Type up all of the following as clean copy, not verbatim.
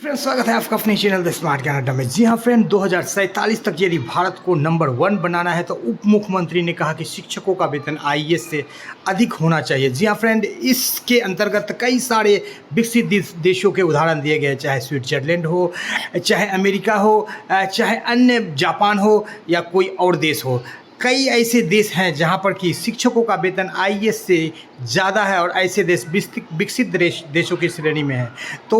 Friend, स्वागत है आपका अपने चैनल द स्मार्ट ज्ञान अड्डा में। जी हाँ फ्रेंड, 2047 तक यदि भारत को नंबर 1 बनाना है तो उप मुख्यमंत्री ने कहा कि शिक्षकों का वेतन आईएएस से अधिक होना चाहिए। जी हाँ फ्रेंड, इसके अंतर्गत कई सारे विकसित देशों के उदाहरण दिए गए, चाहे स्विट्जरलैंड हो, चाहे अमेरिका हो, चाहे अन्य जापान हो या कोई और देश हो। कई ऐसे देश हैं जहां पर कि शिक्षकों का वेतन आईएएस से ज़्यादा है और ऐसे देश विकसित देशों की श्रेणी में है। तो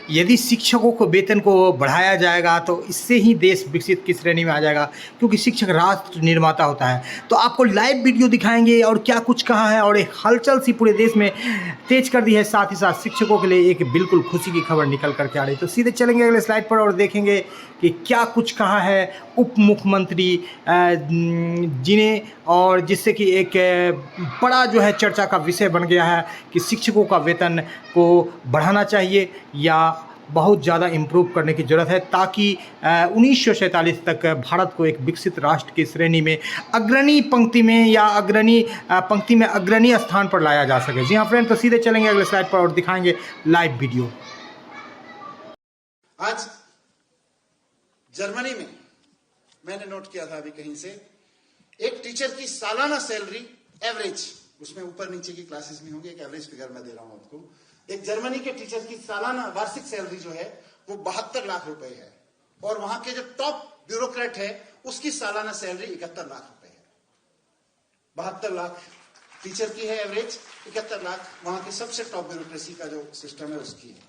यदि शिक्षकों को वेतन को बढ़ाया जाएगा तो इससे ही देश विकसित की श्रेणी में आ जाएगा, क्योंकि शिक्षक राष्ट्र निर्माता होता है। तो आपको लाइव वीडियो दिखाएंगे और क्या कुछ कहा है, और एक हलचल सी पूरे देश में तेज कर दी है। साथ ही साथ शिक्षकों के लिए एक बिल्कुल खुशी की खबर निकल करके आ रही है। तो सीधे चलेंगे अगले स्लाइड पर और देखेंगे कि क्या कुछ कहा है उप मुख्यमंत्री जी ने, और जिससे कि एक बड़ा जो है चर्चा का विषय बन गया है कि शिक्षकों का वेतन को बढ़ाना चाहिए या बहुत ज़्यादा इम्प्रूव करने की ज़रूरत है, ताकि 1947 तक भारत को एक विकसित राष्ट्र की श्रेणी में अग्रणी पंक्ति में या अग्रणी स्थान पर लाया जा सके। जी हाँ फ्रेंड, तो सीधे चलेंगे अगले स्लाइड पर और दिखाएंगे लाइव वीडियो। आज जर्मनी में मैंने नोट किया था अभी कहीं से, एक टीचर की सालाना सैलरी एवरेज, उसमें ऊपर नीचे की क्लासेस भी होंगी, एक एवरेज फिगर मैं दे रहा हूं आपको। एक जर्मनी के टीचर की सालाना वार्षिक सैलरी जो है वो 72 लाख रुपए है, और वहां के जो टॉप ब्यूरोक्रेट है उसकी सालाना सैलरी 71 लाख रुपए है। 72 लाख टीचर की है एवरेज, 71 लाख वहां की सबसे टॉप ब्यूरोक्रेसी का जो सिस्टम है उसकी है।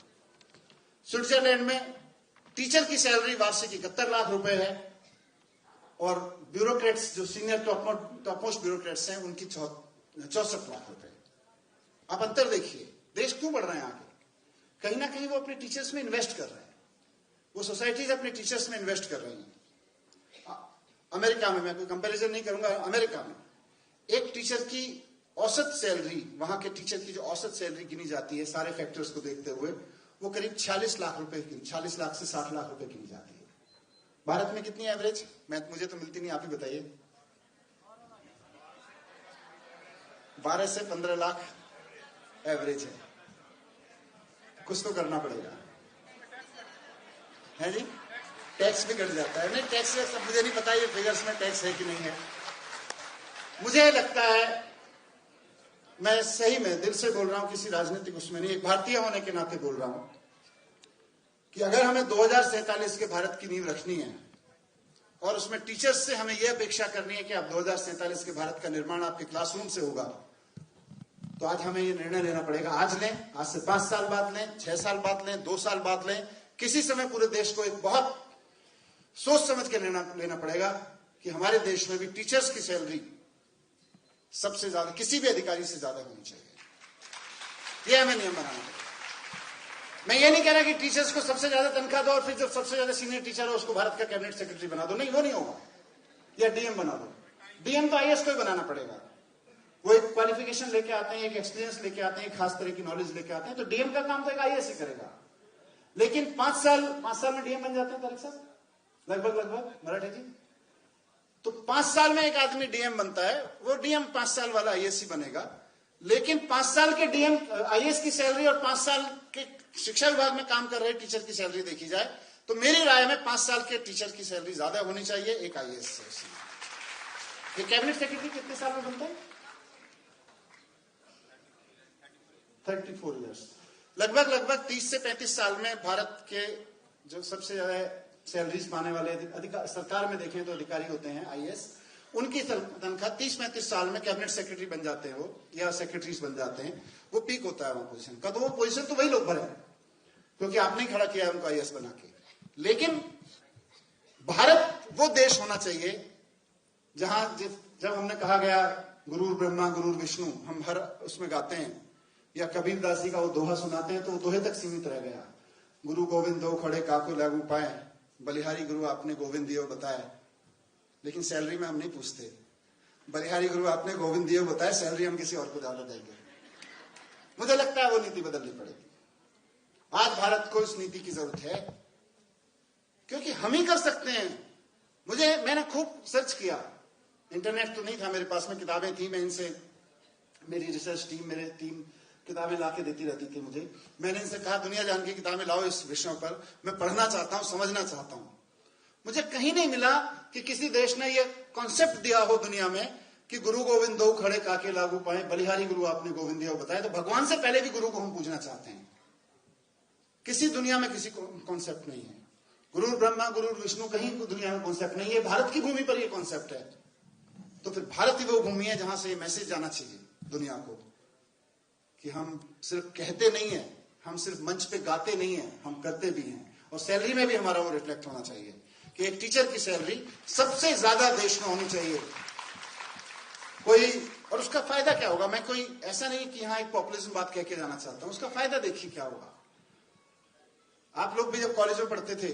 स्विट्जरलैंड में टीचर की सैलरी वार्षिक 71 लाख रुपए है, और ब्यूरोक्रेट्स जो सीनियर टॉप मोस्ट ब्यूरोक्रेट्स हैं उनकी 64 लाख रुपए। आप अंतर देखिए, देश क्यों बढ़ रहे हैं आगे? कहीं ना कहीं वो अपने टीचर्स में इन्वेस्ट कर रहे हैं, वो सोसाइटीज अपने टीचर्स में इन्वेस्ट कर रही हैं। अमेरिका में, मैं कोई कंपैरिजन नहीं करूंगा, अमेरिका में एक टीचर की औसत सैलरी, वहां के टीचर की जो औसत सैलरी गिनी जाती है सारे फैक्टर्स को देखते हुए, वो करीब 46 लाख रुपए की, 46 लाख से 60 लाख रुपए गिनी जाती है। भारत में कितनी एवरेज? मुझे तो मिलती नहीं, आप ही बताइए। 12 से 15 लाख एवरेज है। कुछ तो करना पड़ेगा, है जी? टैक्स भी कट जाता है। नहीं, टैक्स सब मुझे नहीं पता ये फिगर्स में टैक्स है कि नहीं है। मुझे लगता है, मैं सही में दिल से बोल रहा हूं, किसी राजनीतिक उसमें नहीं, एक भारतीय होने के नाते बोल रहा हूं कि अगर हमें 2047 के भारत की नींव रखनी है और उसमें टीचर्स से हमें यह अपेक्षा करनी है कि आप 2047 के भारत का निर्माण आपके क्लासरूम से होगा, तो आज हमें यह निर्णय लेना पड़ेगा। आज लें, आज से 5 साल बाद लें, 6 साल बाद लें, 2 साल बाद लें, किसी समय पूरे देश को एक बहुत सोच समझ के निर्णय लेना पड़ेगा कि हमारे देश में भी टीचर्स की सैलरी सबसे ज्यादा, किसी भी अधिकारी से ज्यादा होनी चाहिए। यह हमें नियम बनाना पड़ेगा। मैं ये नहीं कह रहा कि टीचर्स को सबसे ज्यादा तनख्वाह दो और फिर जो सबसे ज्यादा सीनियर टीचर है उसको भारत का कैबिनेट सेक्रेटरी बना दो, नहीं, वो नहीं होगा। या डीएम बना दो। डीएम तो आईएएस को ही बनाना पड़ेगा। वो एक क्वालिफिकेशन लेके आते हैं, एक एक्सपीरियंस लेके आते हैं, खास तरह की नॉलेज लेके आते हैं, तो डीएम का काम तो एक आईएएस ही करेगा। लेकिन 5 साल में डीएम बन जाते हैं तारिक साहब, लगभग मराठी जी। तो 5 साल में एक आदमी डीएम बनता है, वो डीएम 5 साल वाला आईएएस ही बनेगा। लेकिन 5 साल के डीएम आईएएस की सैलरी और 5 साल के शिक्षा विभाग में काम कर रहे टीचर की सैलरी देखी जाए तो मेरी राय में 5 साल के टीचर की सैलरी ज्यादा होनी चाहिए एक आईएएस से। ये कैबिनेट सेक्रेटरी कितने साल में बनता है? 34 ईयर्स। लगभग 30 से 35 साल में भारत के जो सबसे ज्यादा सैलरीज पाने वाले सरकार में देखें तो अधिकारी होते हैं आईएएस, उनकी तनख्वाह 30-35 साल में कैबिनेट सेक्रेटरी बन जाते हैं वो, या सेक्रेटरीज बन जाते हैं। वो पीक होता है वहां पोजीशन का, तो वो पोजीशन तो वही लोग भरे क्योंकि आपने खड़ा किया है उनको आईएएस बना के। लेकिन भारत वो देश होना चाहिए जहां जब हमने कहा गया गुरु ब्रह्मा गुरु विष्णु, हम हर उसमें गाते हैं, या कबीर दास जी का वो दोहा सुनाते हैं तो वो दोहे तक सीमित रह गया। गुरु गोविंद दो खड़े काको लागू पाए, बलिहारी गुरु आपने गोविंद दियो बताए। लेकिन सैलरी में हम नहीं पूछते, बलिहारी गुरु आपने गोविंद दियो बताए, सैलरी हम किसी और को ज्यादा देंगे। मुझे लगता है वो नीति बदलनी पड़ेगी। आज भारत को इस नीति की जरूरत है, क्योंकि हम ही कर सकते हैं। मैंने खूब सर्च किया, इंटरनेट तो नहीं था मेरे पास में, किताबें थी, मैं इनसे, मेरी रिसर्च टीम, मेरे टीम किताबें ला के देती रहती थी मुझे। मैंने इनसे कहा दुनिया जान की किताबें लाओ इस विषयों पर, मैं पढ़ना चाहता हूं, समझना चाहता हूं। मुझे कहीं नहीं मिला कि किसी देश ने ये कॉन्सेप्ट दिया हो दुनिया में कि गुरु गोविंद दो खड़े काके लागू पाए, बलिहारी गुरु आपने गोविंद दिया बताया। तो भगवान से पहले भी गुरु को हम पूजना चाहते हैं। किसी दुनिया में किसी कॉन्सेप्ट नहीं है। गुरु ब्रह्मा गुरु विष्णु कहीं दुनिया में कॉन्सेप्ट नहीं है। भारत की भूमि पर यह कॉन्सेप्ट है। तो फिर भारत ही वो भूमि है जहां से ये मैसेज जाना चाहिए दुनिया को कि हम सिर्फ कहते नहीं है, हम सिर्फ मंच पे गाते नहीं है, हम करते भी हैं। और सैलरी में भी हमारा वो रिफ्लेक्ट होना चाहिए कि एक टीचर की सैलरी सबसे ज्यादा देश में होनी चाहिए। और उसका फायदा क्या होगा? मैं कोई ऐसा नहीं कि यहां एक पॉपुलिज्म बात कह के जाना चाहता हूं। उसका फायदा देखिए क्या होगा। आप लोग भी जब कॉलेज में पढ़ते थे,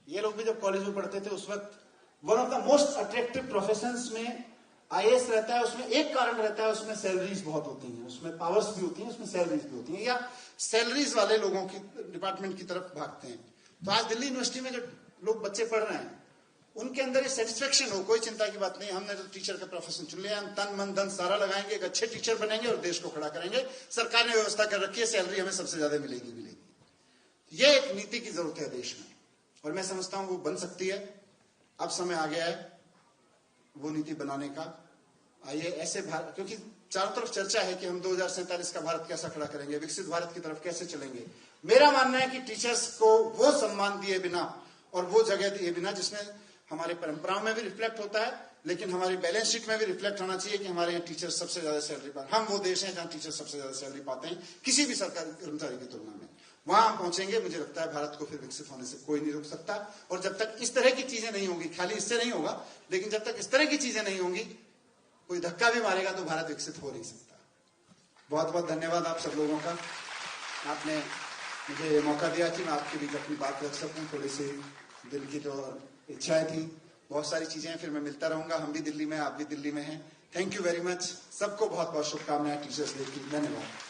ये लोग भी जब कॉलेज में पढ़ते थे, उस वक्त one of the most attractive professions में आईएएस रहता है। उसमें एक कारण रहता है, उसमें सैलरीज बहुत होती हैं, उसमें पावर्स भी होती हैं, उसमें सैलरीज भी होती हैं, या सैलरीज वाले लोगों की डिपार्टमेंट की तरफ भागते हैं। तो आज दिल्ली यूनिवर्सिटी में जो लोग बच्चे पढ़ रहे हैं उनके अंदर ये सेटिस्फेक्शन हो, कोई चिंता की बात नहीं, हमने तो टीचर का प्रोफेशन चुन लिया, हम तन मन धन सारा लगाएंगे, एक अच्छे टीचर बनेंगे और देश को खड़ा करेंगे। सरकार ने व्यवस्था कर रखी है, सैलरी हमें सबसे ज्यादा मिलेगी। ये एक नीति की जरूरत है देश में, और मैं समझता हूं वो बन सकती है। अब समय आ गया है वो नीति बनाने का। आइए ऐसे भारत, क्योंकि चारों तरफ चर्चा है कि हम 2047 का भारत कैसा खड़ा करेंगे, विकसित भारत की तरफ कैसे चलेंगे। मेरा मानना है कि टीचर्स को वो सम्मान दिए बिना और वो जगह दिए बिना जिसमें हमारे परंपराओं में भी रिफ्लेक्ट होता है, लेकिन हमारी बैलेंस शीट में भी रिफ्लेक्ट होना चाहिए कि हमारे यहाँ टीचर सबसे ज्यादा सैलरी पाते हैं। हम वो देश हैं जहां टीचर सबसे ज्यादा सैलरी पाते हैं किसी भी सरकारी कर्मचारी की तुलना में। वहां हम पहुंचेंगे, मुझे लगता है भारत को फिर विकसित होने से कोई नहीं रोक सकता। और जब तक इस तरह की चीजें नहीं होंगी, खाली इससे नहीं होगा, लेकिन जब तक इस तरह की चीजें नहीं होंगी, कोई धक्का भी मारेगा तो भारत विकसित हो नहीं सकता। बहुत बहुत धन्यवाद आप सब लोगों का। आपने मुझे मौका दिया कि मैं आपके बीच अपनी बात रख सकूं। थोड़ी सी दिल की तो इच्छाएं थी, बहुत सारी चीजें हैं। फिर मैं मिलता रहूंगा, हम भी दिल्ली में, आप भी दिल्ली में हैं। Thank you very much. सबको बहुत बहुत शुभकामनाएं टीचर्स डे की। धन्यवाद।